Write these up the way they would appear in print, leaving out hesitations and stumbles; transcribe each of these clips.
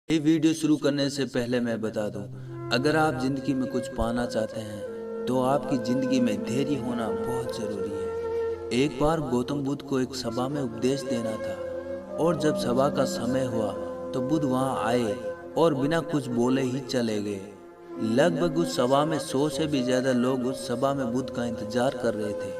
ये वीडियो शुरू करने से पहले मैं बता दूं, अगर आप ज़िंदगी में कुछ पाना चाहते हैं तो आपकी ज़िंदगी में धैर्य होना बहुत ज़रूरी है। एक बार गौतम बुद्ध को एक सभा में उपदेश देना था और जब सभा का समय हुआ तो बुद्ध वहां आए और बिना कुछ बोले ही चले गए। लगभग उस सभा में 100 से भी ज़्यादा लोग उस सभा में बुद्ध का इंतजार कर रहे थे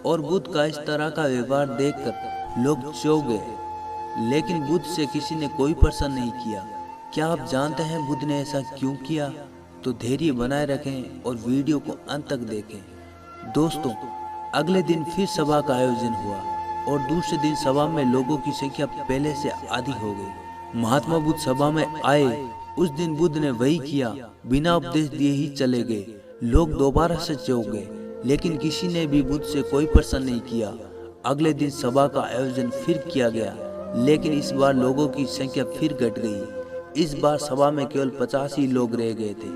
और बुद्ध का इस तरह का व्यवहार देखकर लोग चौंक गए, लेकिन बुद्ध से किसी ने कोई प्रश्न नहीं किया। क्या आप जानते हैं बुद्ध ने ऐसा क्यों किया? तो धैर्य बनाए रखें और वीडियो को अंत तक देखें। दोस्तों, अगले दिन फिर सभा का आयोजन हुआ और दूसरे दिन सभा में लोगों की संख्या पहले से आधी हो गई। महात्मा बुद्ध सभा में आए। उस दिन बुद्ध ने वही किया, बिना उपदेश दिए ही चले गए। लोग दोबारा से चौंक गए, लेकिन किसी ने भी बुद्ध से कोई प्रश्न नहीं किया। अगले दिन सभा का आयोजन फिर किया गया, लेकिन इस बार लोगों की संख्या फिर घट गई। इस बार सभा में केवल 50 ही लोग रह गए थे।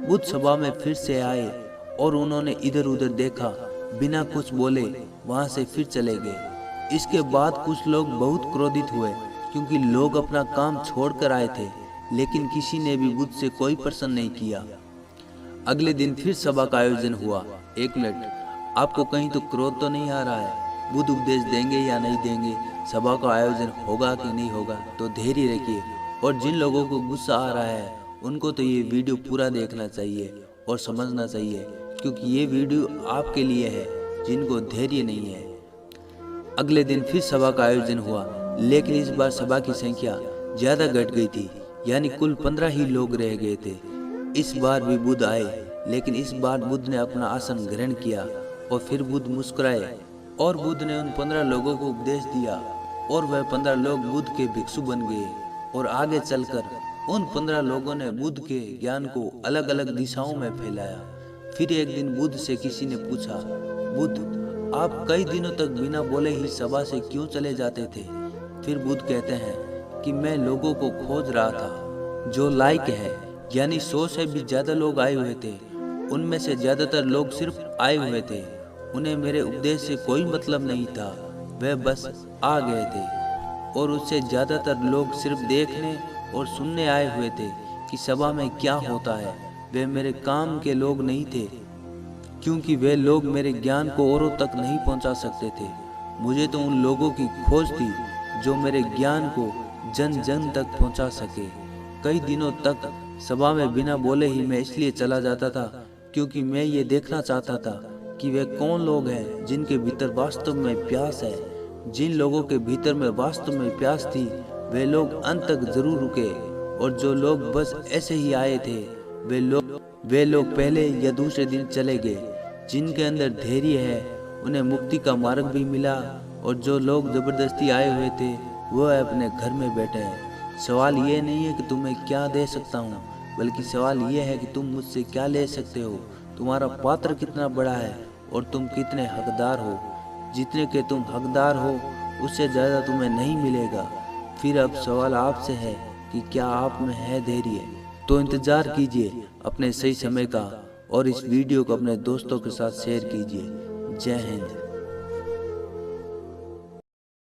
बुद्ध सभा में फिर से आए और उन्होंने इधर उधर देखा, बिना कुछ बोले वहां से फिर चले गए। इसके बाद कुछ लोग बहुत क्रोधित हुए क्योंकि लोग अपना काम छोड़कर आए थे, लेकिन किसी ने भी बुद्ध से कोई प्रश्न नहीं किया। अगले दिन फिर सभा का आयोजन हुआ। एक मिनट, आपको कहीं तो क्रोध तो नहीं आ रहा है? बुद्ध उपदेश देंगे या नहीं देंगे, सभा का आयोजन होगा कि नहीं होगा? तो धैर्य रखिए। और जिन लोगों को गुस्सा आ रहा है उनको तो ये वीडियो पूरा देखना चाहिए और समझना चाहिए, क्योंकि ये वीडियो आपके लिए है जिनको धैर्य नहीं है। अगले दिन फिर सभा का आयोजन हुआ, लेकिन इस बार सभा की संख्या ज़्यादा घट गई थी, यानी कुल 15 ही लोग रह गए थे। इस बार भी बुद्ध आए, लेकिन इस बार बुद्ध ने अपना आसन ग्रहण किया और फिर बुद्ध मुस्कुराए और बुद्ध ने उन 15 लोगों को उपदेश दिया और वह 15 लोग बुद्ध के भिक्षु बन गए। और आगे चलकर उन 15 लोगों ने बुद्ध के ज्ञान को अलग अलग दिशाओं में फैलाया। फिर एक दिन बुद्ध से किसी ने पूछा, बुद्ध, आप कई दिनों तक बिना बोले ही सभा से क्यों चले जाते थे? फिर बुद्ध कहते हैं कि मैं लोगों को खोज रहा था जो लायक है, यानी 100 से भी ज़्यादा लोग आए हुए थे। उनमें से ज़्यादातर लोग सिर्फ आए हुए थे, उन्हें मेरे उपदेश से कोई मतलब नहीं था, वह बस आ गए थे। और उससे ज़्यादातर लोग सिर्फ देखने और सुनने आए हुए थे कि सभा में क्या होता है। वे मेरे काम के लोग नहीं थे, क्योंकि वे लोग मेरे ज्ञान को औरों तक नहीं पहुंचा सकते थे। मुझे तो उन लोगों की खोज थी जो मेरे ज्ञान को जन जन तक पहुंचा सके। कई दिनों तक सभा में बिना बोले ही मैं इसलिए चला जाता था क्योंकि मैं ये देखना चाहता था कि वे कौन लोग हैं जिनके भीतर वास्तव में प्यास है। जिन लोगों के भीतर में वास्तव में प्यास थी वे लोग अंत तक जरूर रुके, और जो लोग बस ऐसे ही आए थे वे लोग पहले या दूसरे दिन चले गए। जिनके अंदर धैर्य है उन्हें मुक्ति का मार्ग भी मिला, और जो लोग जबरदस्ती आए हुए थे वह अपने घर में बैठे हैं। सवाल ये नहीं है कि तुम्हें क्या दे सकता हूँ, बल्कि सवाल ये है कि तुम मुझसे क्या ले सकते हो। तुम्हारा पात्र कितना बड़ा है और तुम कितने हकदार हो। जितने के तुम हकदार हो उससे ज़्यादा तुम्हें नहीं मिलेगा। फिर अब सवाल आपसे है कि क्या आप में है धैर्य? तो इंतज़ार कीजिए अपने सही समय का और इस वीडियो को अपने दोस्तों के साथ शेयर कीजिए। जय हिंद।